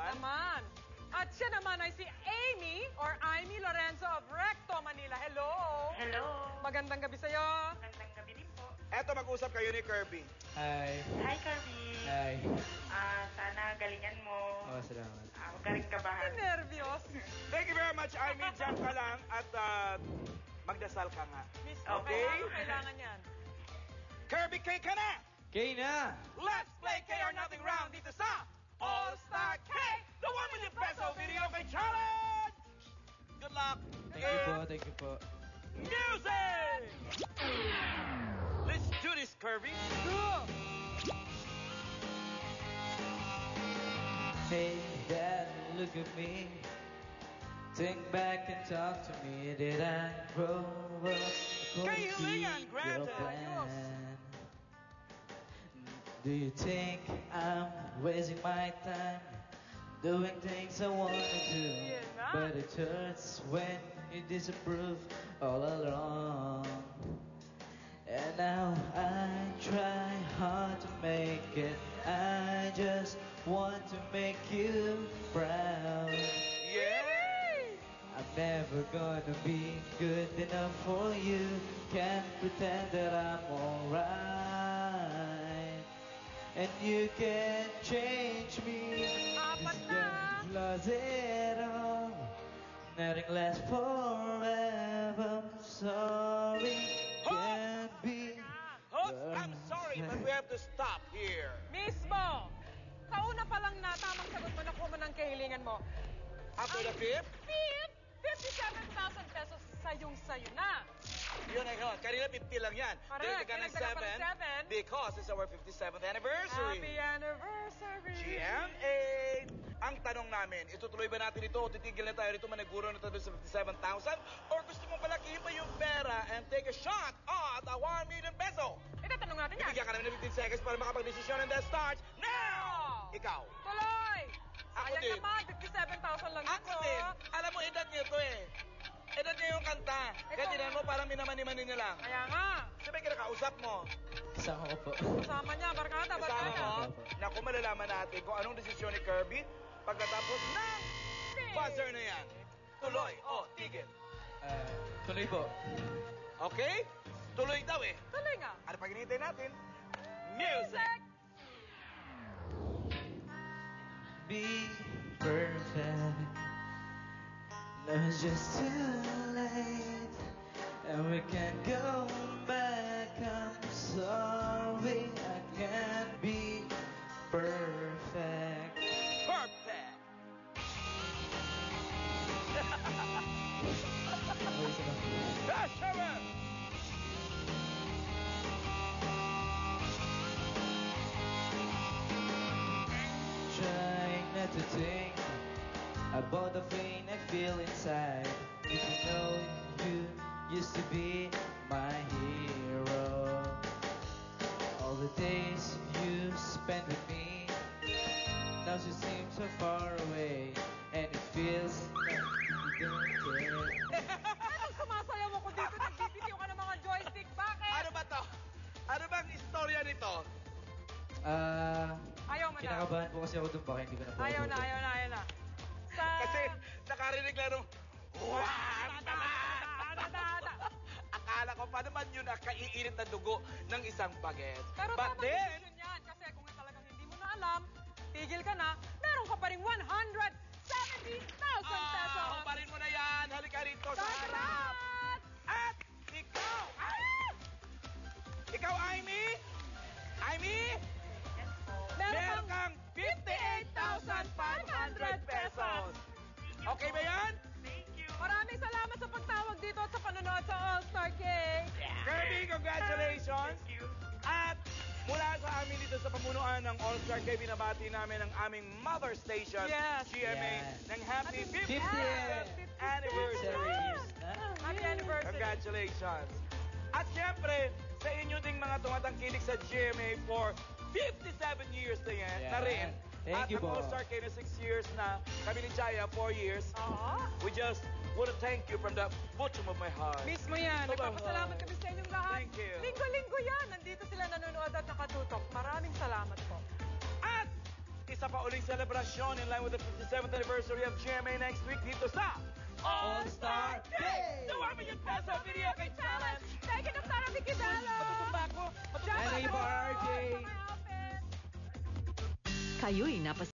naman. At siya naman ay si Amy or Amy Lorenzo of Recto, Manila. Hello! Hello. Magandang gabi sa'yo. Magandang gabi din po. Eto, mag-usap kayo ni Kirby. Hi. Hi, Kirby. Hi. Sana galingan mo. Oh, salamat. Huwag ka rin kabahan. Nervyos. Thank you very much, Amy. Diyan ka lang at magdasal ka nga. Miss, Okay. Kailangan yan. Kirby, K ka na! Kay na! Let's play K or Nothing round dito sa All-Star K! The 1 million peso video K challenge! Good luck! Thank you po. Music! Let's do this, Kirby. Go! Hey, Dad, look at me. Think back and talk to me. Did I grow up according to Kahilingan, your granted. plan? Do you think I'm wasting my time doing things I wanna do? Yeah, nah. But it hurts when you disapprove all along. And now I try hard to make it. I just want to make you proud. Yeah! I'm never gonna be good enough for you. Can't pretend that I'm alright. And you can't change me. Apat This na. gun lost it all. Nothing lasts forever. I'm sorry. Can't be. Oops, I'm sorry, but we have to stop here. Mismo! Kauna pa lang na tamang sagot mo, nakuha mo ng kahilingan mo. After the fifth, 57,000 pesos sayong-sayo na. yun ay yun. Kanina 50 lang yan. Correct. Dinagdagan ng Dinagdagan pa ng 7 7. because it's our 57th anniversary. Happy anniversary! GMA! Ang tanong namin, itutuloy ba natin ito o titigil na tayo rito managuro na tayo sa 57,000? Or gusto mo palakihin pa yung pera and take a shot at a 1 million peso? Itatanong natin yan. Bibigyan ka namin ng 15 seconds para makapag-desisyon and that starts now! Ikaw. Tuloy! Ako Sayang din. naman, 57,000 lang Ako ito. din. Alam mo, edad niyo to eh. Edad niya yung kanta. Kaya Ikaw. tinan mo, parang minamani-mani niya lang. Kaya nga. Sabi kinakausap mo. Kasama ko po. Kasama niya, barkada, Kasama barkada. mo. Naku, malalaman natin kung anong desisyon ni Kirby pagkatapos ng buzzer na yan. Tuloy o tigil. Tuloy po. Okay? Tuloy daw eh. Tuloy nga. Ano pag hinihintay natin? Music! Be perfect. No, it's just too late. And we can't go back. I'm sorry, I can't be perfect. Perfect! Yes, Sharon! Trying not to think about the pain I feel inside. Did you know you used to be my hero? All the days you spent with me, now she seems so far away, and it feels like you don't care. Anong sumasayaw ako dito? Nagbibitiw ka ng mga joystick. Bakit? Ano ba to? Ano bang istorya nito? Ayaw mo na. Kinakabahan po kasi ako dun, baka hindi ko na po. Ayaw na. Sa... Kasi nakarinig lang nung, akala ko pa naman yun kaiinit na dugo ng isang baget. Pero But tamang then, desisyon yan. Kasi kung talagang hindi mo na alam, tigil ka na, meron ka pa rin 170,000 pesos. hubarin mo na yan. Halika rito sa harap. Salamat! At ikaw, ikaw, Amy? Amy? Meron kang 58,500 pesos. Okay ba yan? Thank you. Maraming salamat sa pagtawag dito at sa panonood sa All-Star K. Kirby, congratulations. Thank you. At mula sa amin dito sa pamunuan ng All-Star K, binabati namin ang aming mother station, Yes. GMA, Yes. ng happy 50th 50th anniversary. Happy anniversary. Congratulations. At syempre, sa inyo ding mga tumatangkilik sa GMA for 57 years na yan, Yeah. na rin. Thank you ang po. All-Star K na 6 years na, kami ni Chaya 4 years. Oo. We just want to thank you from the bottom of my heart. Mismo yan. Nagpapasalamat kami sa inyong lahat. Thank you. Linggo-linggo yan. Nandito sila nanonood at nakatutok. Maraming salamat po. At isa pa uling selebrasyon in line with the 57th anniversary of GMA next week dito sa All-Star Day! 2 million peso video kay challenge! Thank you, Dr. Vicky Bello. Matutumba ko! Diyan Ano pa yung ako. RJ? Sa my outfit. Kayo'y